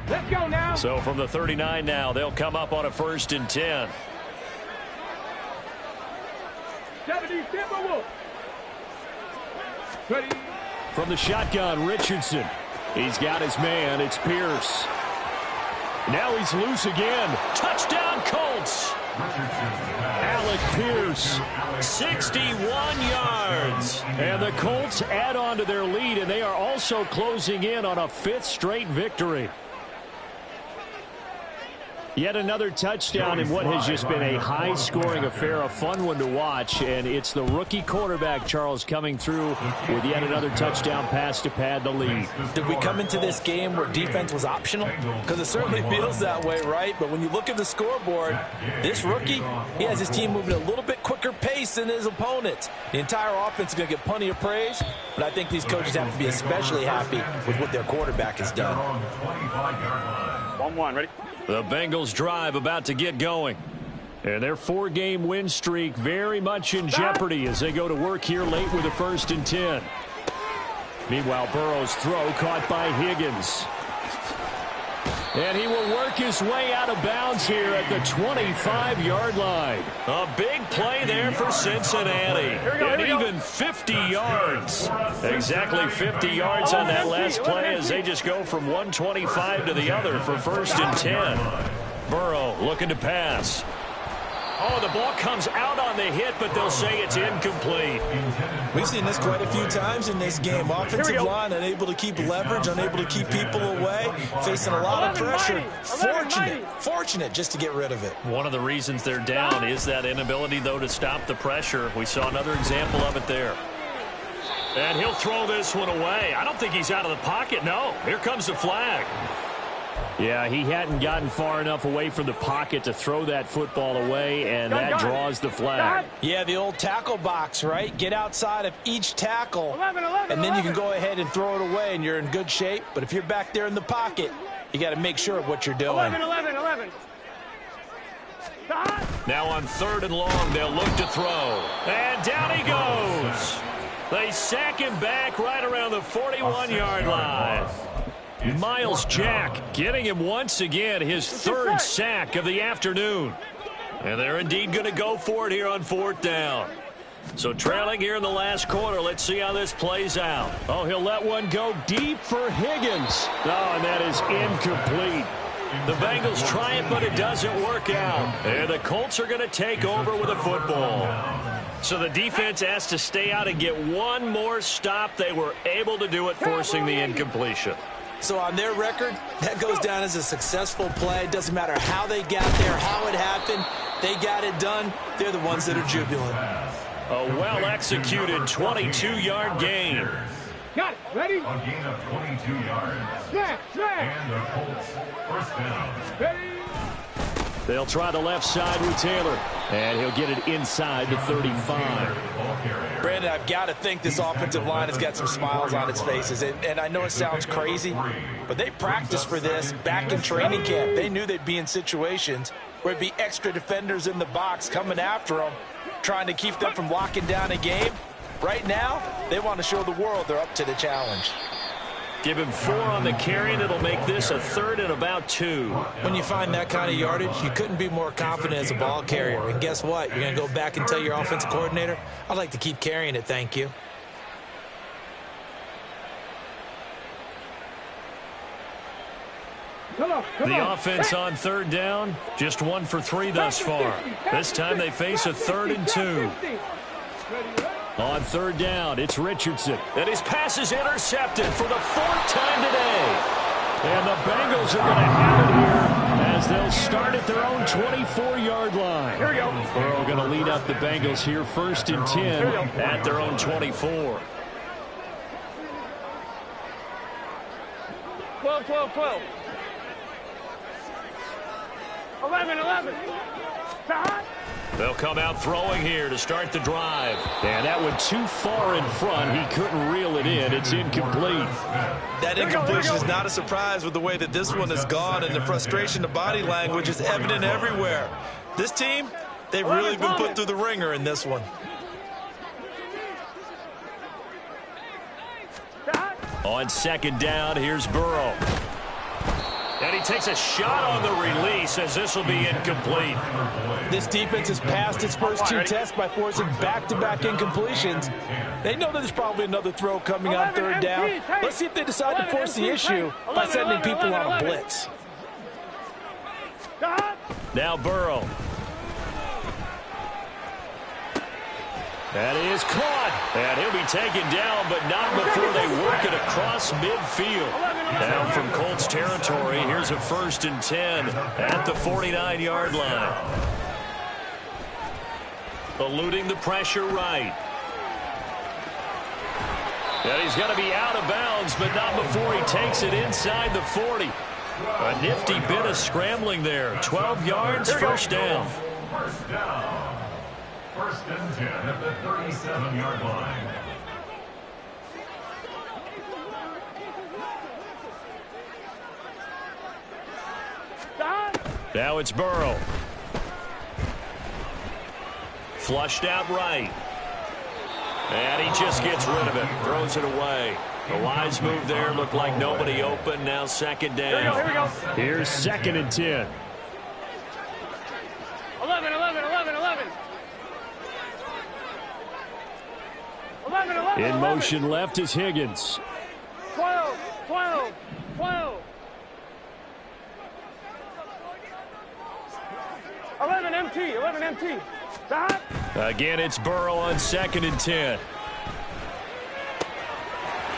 Speaker 3: Let's go now.
Speaker 2: So from the 39 now, they'll come up on a 1st and 10.
Speaker 3: 70, ready.
Speaker 2: From the shotgun, Richardson. He's got his man. It's Pierce. Now he's loose again. Touchdown, Colts. Alec Pierce, 61 yards. And the Colts add on to their lead, and they are also closing in on a 5th straight victory. Yet another touchdown in what has just been a high-scoring affair, a fun one to watch, and it's the rookie quarterback, Charles, coming through with yet another touchdown pass to pad the lead.
Speaker 4: Did we come into this game where defense was optional? Because it certainly feels that way, right? But when you look at the scoreboard, this rookie, he has his team moving at a little bit quicker pace than his opponents. The entire offense is going to get plenty of praise, but I think these coaches have to be especially happy with what their quarterback has done.
Speaker 3: 1-1, ready?
Speaker 2: The Bengals drive about to get going. And their 4-game win streak very much in jeopardy as they go to work here late with a 1st and 10. Meanwhile, Burrow's throw caught by Higgins. And he will work his way out of bounds here at the 25-yard line. A big play there for Cincinnati. And even 50 yards. Exactly 50 yards on that last play as they just go from 125 to the other for 1st and 10. Burrow looking to pass. Oh, the ball comes out on the hit, but they'll say it's incomplete.
Speaker 4: We've seen this quite a few times in this game. Offensive line unable to keep leverage, unable to keep people away, facing a lot of pressure. Fortunate just to get rid of it.
Speaker 2: One of the reasons they're down is that inability, though, to stop the pressure. We saw another example of it there. And he'll throw this one away. I don't think he's out of the pocket. No, here comes the flag. Yeah, he hadn't gotten far enough away from the pocket to throw that football away, and that draws the flag.
Speaker 4: Yeah, the old tackle box, right? Get outside of each tackle,
Speaker 3: 11,
Speaker 4: and then you can go ahead and throw it away, and you're in good shape. But if you're back there in the pocket, you got to make sure of what you're doing.
Speaker 3: 11.
Speaker 2: Now on 3rd and long, they'll look to throw. And down he goes. They sack him back right around the 41-yard line. Miles Jack getting him once again his 3rd sack of the afternoon. And they're indeed going to go for it here on 4th down. So trailing here in the last quarter, let's see how this plays out. Oh, he'll let one go deep for Higgins. Oh, and that is incomplete. The Bengals try it, but it doesn't work out. And the Colts are going to take over with a football. So the defense has to stay out and get one more stop. They were able to do it, forcing the incompletion.
Speaker 4: So on their record, that goes down as a successful play. Doesn't matter how they got there, how it happened. They got it done. They're the ones that are jubilant.
Speaker 2: A well-executed 22-yard gain.
Speaker 3: Got it. Ready?
Speaker 5: A gain of 22 yards.
Speaker 3: Smash.
Speaker 5: And the Colts, 1st down.
Speaker 3: Ready?
Speaker 2: They'll try the left side with Taylor. And he'll get it inside the 35.
Speaker 4: Brandon, I've got to think this offensive line has got some smiles on its faces. And I know it sounds crazy, but they practiced for this back in training camp. They knew they'd be in situations where it'd be extra defenders in the box coming after them, trying to keep them from locking down a game. Right now, they want to show the world they're up to the challenge.
Speaker 2: Give him 4 on the carry, and it'll make this a 3rd and about 2.
Speaker 4: When you find that kind of yardage, you couldn't be more confident as a ball carrier. And guess what? You're going to go back and tell your offensive coordinator, I'd like to keep carrying it, thank you.
Speaker 2: The offense on 3rd down, just 1 for 3 thus far. This time they face a 3rd and 2. On 3rd down, it's Richardson. And his pass is intercepted for the 4th time today. And the Bengals are going to have it here as they'll start at their own 24-yard line.
Speaker 3: Here we go.
Speaker 2: Burrow going to lead up the Bengals here 1st and 10 at their own 24.
Speaker 3: 12. 11. Stop.
Speaker 2: They'll come out throwing here to start the drive. And that went too far in front. He couldn't reel it in. It's incomplete.
Speaker 4: That incompletion is not a surprise with the way that this one has gone, and the frustration, the body language is evident everywhere. This team, they've really been put through the ringer in this one.
Speaker 2: On 2nd down, here's Burrow. And he takes a shot on the release as this will be incomplete.
Speaker 4: This defense has passed its first 2 tests by forcing back-to-back incompletions. They know that there's probably another throw coming on 3rd down. Let's see if they decide to force the issue by sending people on a blitz.
Speaker 2: Now Burrow. That is caught. And he'll be taken down, but not before they work it across midfield. Down from Colts territory, here's a 1st and 10 at the 49-yard line. Eluding the pressure right. And he's going to be out of bounds, but not before he takes it inside the 40. A nifty bit of scrambling there. 12 yards, 1st down.
Speaker 5: 1st down. 1st and 10 at the 37-yard line.
Speaker 2: Now it's Burrow. Flushed out right. And he just gets rid of it. Throws it away. The wise move there. Looked like nobody open. Now 2nd down.
Speaker 3: Here we go.
Speaker 2: Here's 2nd and 10.
Speaker 3: 11.
Speaker 2: In motion left is Higgins.
Speaker 3: 12. 11 MT. Stop.
Speaker 2: Again, it's Burrow on 2nd and 10.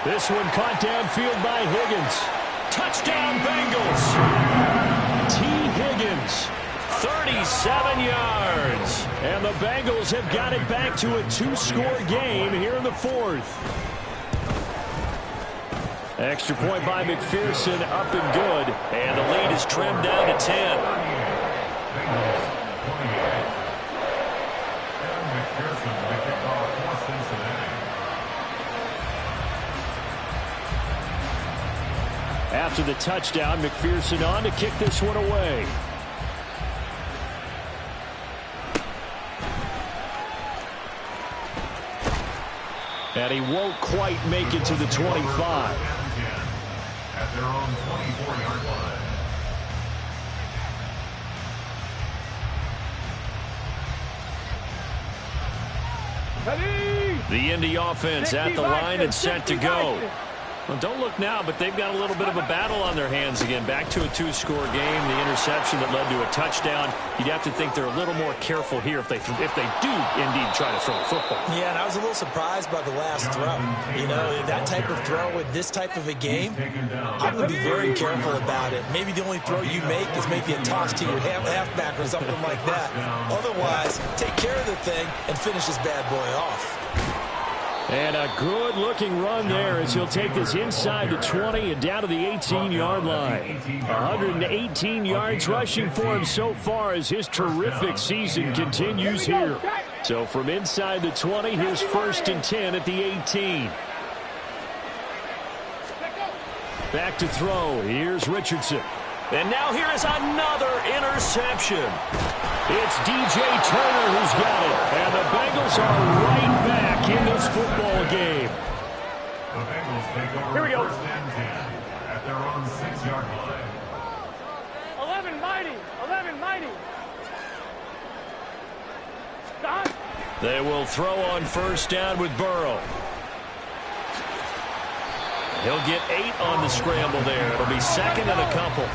Speaker 2: This one caught downfield by Higgins. Touchdown, Bengals. T. Higgins, 37 yards. And the Bengals have got it back to a 2-score game here in the 4th. Extra point by McPherson, up and good.
Speaker 1: And the lead is trimmed down to 10.
Speaker 2: After the touchdown, McPherson on to kick this one away. And he won't quite make it to the 25.
Speaker 5: At their own 24-yard line.
Speaker 3: Ready?
Speaker 2: The Indy offense at the line and set to go. Well, don't look now, but they've got a little bit of a battle on their hands again. Back to a two-score game. The interception that led to a touchdown. You'd have to think they're a little more careful here if they do indeed try to throw the football.
Speaker 4: Yeah, and I was a little surprised by the last throw. You know, that type of throw with this type of a game, I'm going to be very careful about it. Maybe the only throw you make is maybe a toss to your halfback or something like that. Otherwise, take care of the thing and finish this bad boy off.
Speaker 2: And a good-looking run there as he'll take this inside the 20 and down to the 18-yard line. 118 yards rushing for him so far as his terrific season continues here. So from inside the 20, here's 1st and 10 at the 18. Back to throw. Here's Richardson.
Speaker 1: And now here is another interception.
Speaker 2: It's DJ Turner who's got it. And the Bengals are right back in this football game.
Speaker 5: The Bengals take over
Speaker 3: Here we go.
Speaker 5: 1st and 10 at their own 6-yard line.
Speaker 3: 11 mighty. 11 mighty. Stop.
Speaker 2: They will throw on 1st down with Burrow. He'll get 8 on the scramble there. It'll be 2nd and a couple.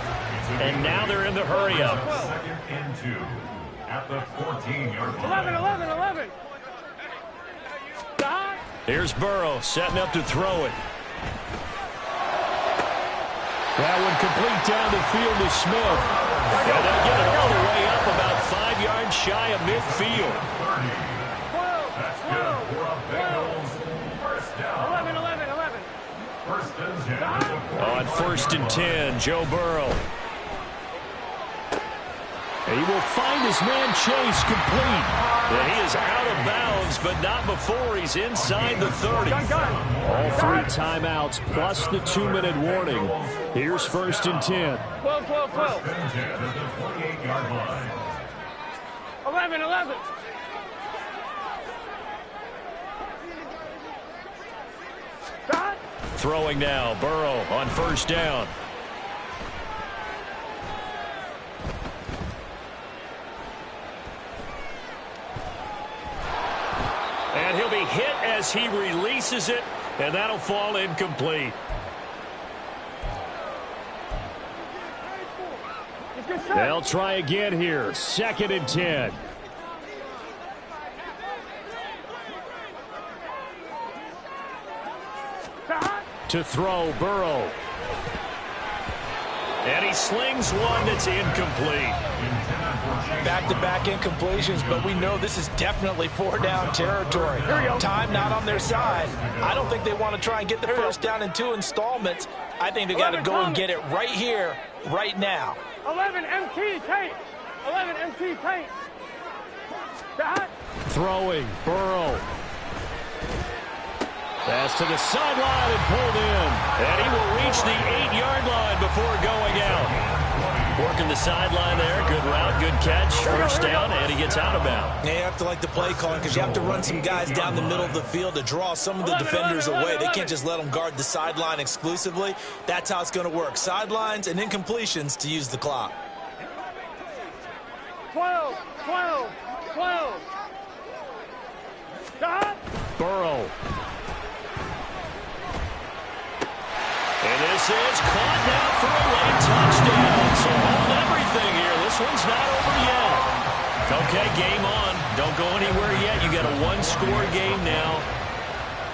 Speaker 2: And now they're in the hurry-up.
Speaker 5: 2nd and 2 at the 14-yard line.
Speaker 3: 11, 11, 11. Stop.
Speaker 2: Here's Burrow setting up to throw it. That one complete down the field to Smith. And they'll get it all the way up about 5 yards shy of midfield.
Speaker 3: 12,
Speaker 5: That's good
Speaker 3: 12,
Speaker 5: for a Bengals 1st down.
Speaker 3: 11, 11, 11.
Speaker 5: 1st and 10 at the
Speaker 2: On 1st and 10, Joe Burrow. And he will find his man Chase complete. And he is out of bounds, but not before he's inside the 30.
Speaker 3: Gun.
Speaker 2: All 3 timeouts plus the 2-minute warning. Here's 1st and 10.
Speaker 3: 12, 12, 12.
Speaker 5: 1st and 10 at the 28-yard line.
Speaker 3: 11, 11. Stop.
Speaker 2: Throwing now, Burrow on 1st down. And he'll be hit as he releases it, and that'll fall incomplete. They'll try again here. 2nd and 10.
Speaker 3: Stop.
Speaker 2: To throw, Burrow. And he slings one that's incomplete.
Speaker 4: Back-to-back incompletions, but we know this is definitely 4-down territory. Time not on their side. I don't think they want to try and get the 1st down in 2 installments. I think they got to go and get it right here, right now.
Speaker 3: 11 MT tape. 11 MT tape. Stop.
Speaker 2: Throwing, Burrow. Pass to the sideline and pulled in. And he will reach the 8-yard line before going out. Working the sideline there. Good route, good catch. 1st down, and he gets out of bounds.
Speaker 4: Yeah, you have to like the play calling because you have to run some guys down the middle of the field to draw some of the defenders away. They can't just let them guard the sideline exclusively. That's how it's going to work. Sidelines and incompletions to use the clock.
Speaker 3: 12, 12, 12. Stop.
Speaker 2: Burrow. And this is caught now for a late touchdown. So hold everything here. This one's not over yet. Okay, game on. Don't go anywhere yet. You got a 1-score game now.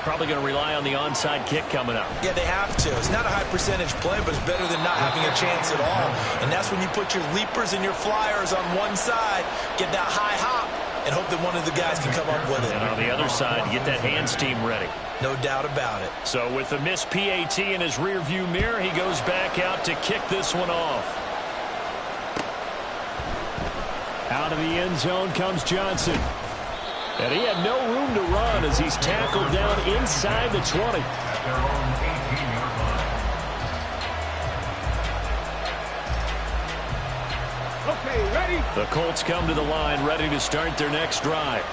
Speaker 2: Probably going to rely on the onside kick coming up.
Speaker 4: Yeah, they have to. It's not a high percentage play, but it's better than not having a chance at all. And that's when you put your leapers and your flyers on one side, get that high hop, and hope that one of the guys can come up with it.
Speaker 1: And on the other side, get that hands team ready.
Speaker 4: No doubt about it.
Speaker 1: So with the missed PAT in his rearview mirror, he goes back out to kick this one off.
Speaker 2: Out of the end zone comes Johnson. And he had no room to run as he's tackled down inside the 20.
Speaker 5: At their own 18-yard line.
Speaker 3: Okay, ready?
Speaker 2: The Colts come to the line ready to start their next drive.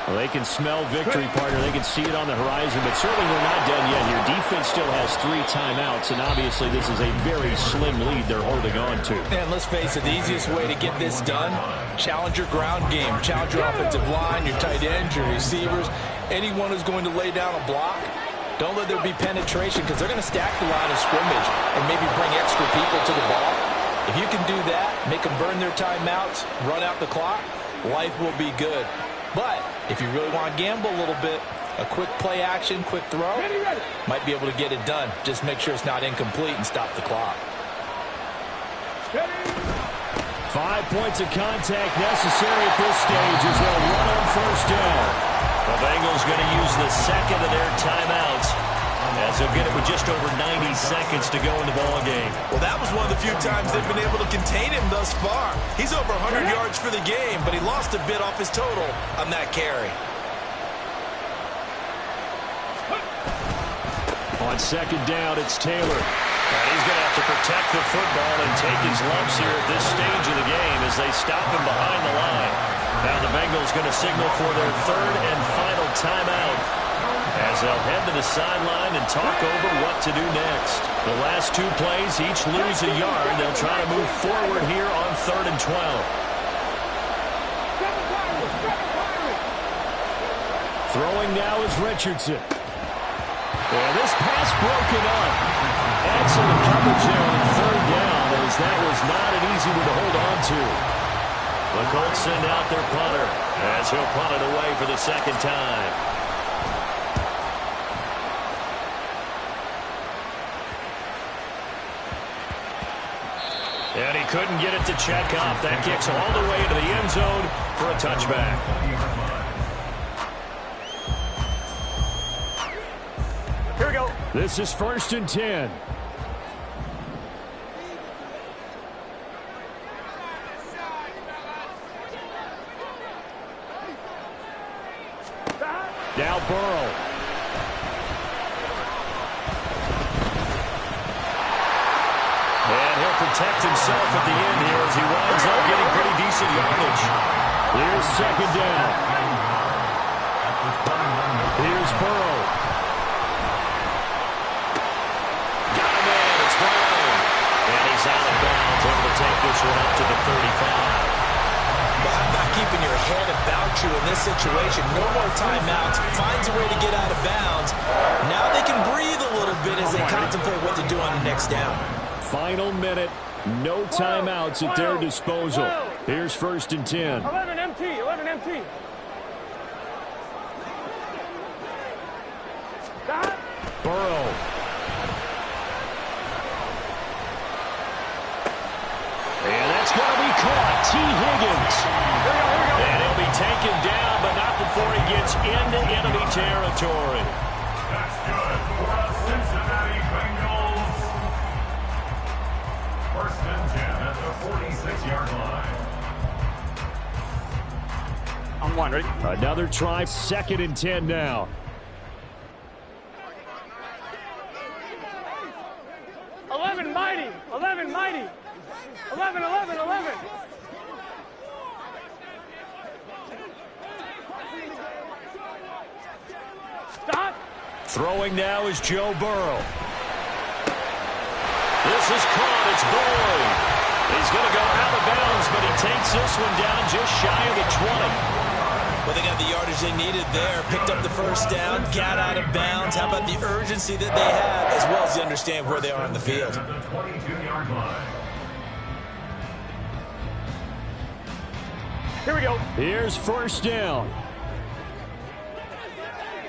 Speaker 2: Well, they can smell victory, partner. They can see it on the horizon, but certainly we're not done yet here. Defense still has 3 timeouts, and obviously this is a very slim lead they're holding on to.
Speaker 4: And let's face it, the easiest way to get this done, challenge your ground game. Challenge your offensive line, your tight ends, your receivers, anyone who's going to lay down a block. Don't let there be penetration because they're going to stack the line of scrimmage and maybe bring extra people to the ball. If you can do that, make them burn their timeouts, run out the clock, life will be good. But if you really want to gamble a little bit, a quick play action, quick throw, might be able to get it done. Just make sure it's not incomplete and stop the clock.
Speaker 2: 5 points of contact necessary at this stage as they'll run on first down.
Speaker 1: The Bengals going to use the second of their timeouts as they'll get it with just over 90 seconds to go in the ball game.
Speaker 4: Well, that was one of the few times they've been able to contain him thus far. He's over 100 yards for the game, but he lost a bit off his total on that carry.
Speaker 2: On second down, it's Taylor.
Speaker 1: And he's going to have to protect the football and take his lumps here at this stage of the game as they stop him behind the line. Now the Bengals going to signal for their third and final timeout as they'll head to the sideline and talk over what to do next. The last 2 plays, each lose a yard. They'll try to move forward here on 3rd and 12.
Speaker 2: Throwing now is Richardson. And this pass broken up. Excellent coverage there on 3rd down as that was not an easy one to hold on to.
Speaker 1: The Colts send out their punter as he'll punt it away for the second time. And he couldn't get it to check up. That kicks all the way into the end zone for a touchback.
Speaker 3: Here we go.
Speaker 2: This is 1st and 10. Now Burrow.
Speaker 1: And he'll protect himself at the end here as he winds up getting pretty decent yardage.
Speaker 2: Here's 2nd down. Here's Burrow.
Speaker 1: Got him in. It's Brown. And he's out of bounds, able to take this one up to the 35.
Speaker 4: Well, how about keeping your head about you in this situation? No more timeouts. Finds a way to get out of bounds. Now they can breathe a little bit as they contemplate what to do on the next down.
Speaker 2: Final minute. No timeouts at their disposal. Here's 1st and 10.
Speaker 3: 11 MT, 11 MT.
Speaker 2: Burrow. And that's going to be caught. T. Higgins.
Speaker 1: And he'll be taken down, but not before he gets into enemy territory.
Speaker 5: That's good for us Cincinnati Bengals. 1st and 10 at the 46-yard line.
Speaker 3: I'm one, ready?
Speaker 2: Another try. 2nd and 10 now.
Speaker 3: Mighty. 11, mighty. 11, 11, 11. Stop.
Speaker 1: Throwing now is Joe Burrow. This is caught. It's Boyd. He's going to go out of bounds, but he takes this one down just shy of the 20.
Speaker 4: Well, they got the yardage they needed there. Picked up the 1st down, got out of bounds. How about the urgency that they have, as well as they understand where they are on the field?
Speaker 5: At the 22-yard line.
Speaker 3: Here we go.
Speaker 2: Here's 1st down.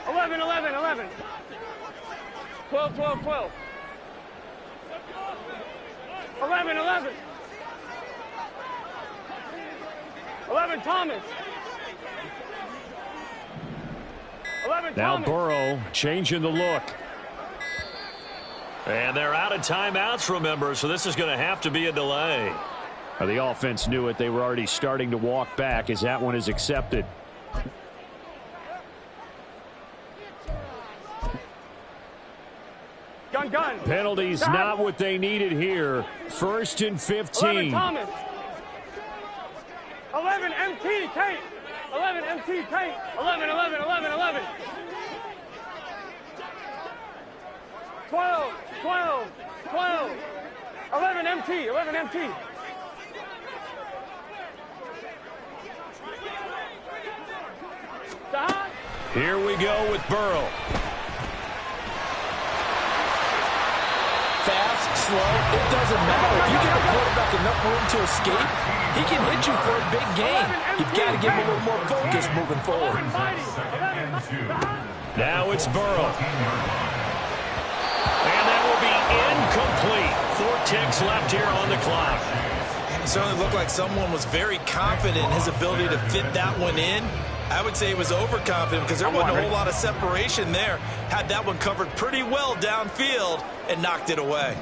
Speaker 3: 11, 11, 11. 12, 12, 12. 11, 11. 11, Thomas.
Speaker 2: Now Burrow changing the look.
Speaker 1: And they're out of timeouts, remember, so this is going to have to be a delay.
Speaker 2: The offense knew it. They were already starting to walk back as that one is accepted.
Speaker 3: Gun.
Speaker 2: Penalties
Speaker 3: Stop.
Speaker 2: not what they needed here. 1st and 15.
Speaker 3: 11 Thomas. 11 MT Tate. 11 MT Tate. 11. 12. 11 MT. 11 MT.
Speaker 2: Here we go with Burrow.
Speaker 4: Fast, slow, it doesn't matter. If you give the quarterback enough room to escape, he can hit you for a big gain. You've got to give him a little more focus moving forward.
Speaker 2: Now it's Burrow.
Speaker 1: And that will be incomplete. 4 ticks left here on the clock.
Speaker 4: It certainly looked like someone was very confident in his ability to fit that one in. I would say he was overconfident because there wasn't a whole lot of separation there. Had that one covered pretty well downfield and knocked it away.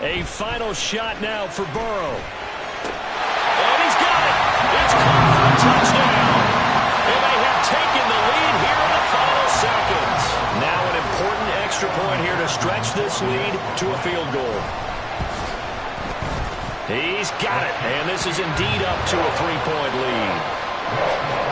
Speaker 2: A final shot now for Burrow.
Speaker 1: And he's got it. It's caught for a touchdown. And they have taken the lead here in the final seconds. Now an important extra point here to stretch this lead to a field goal. He's got it. And this is indeed up to a 3-point lead.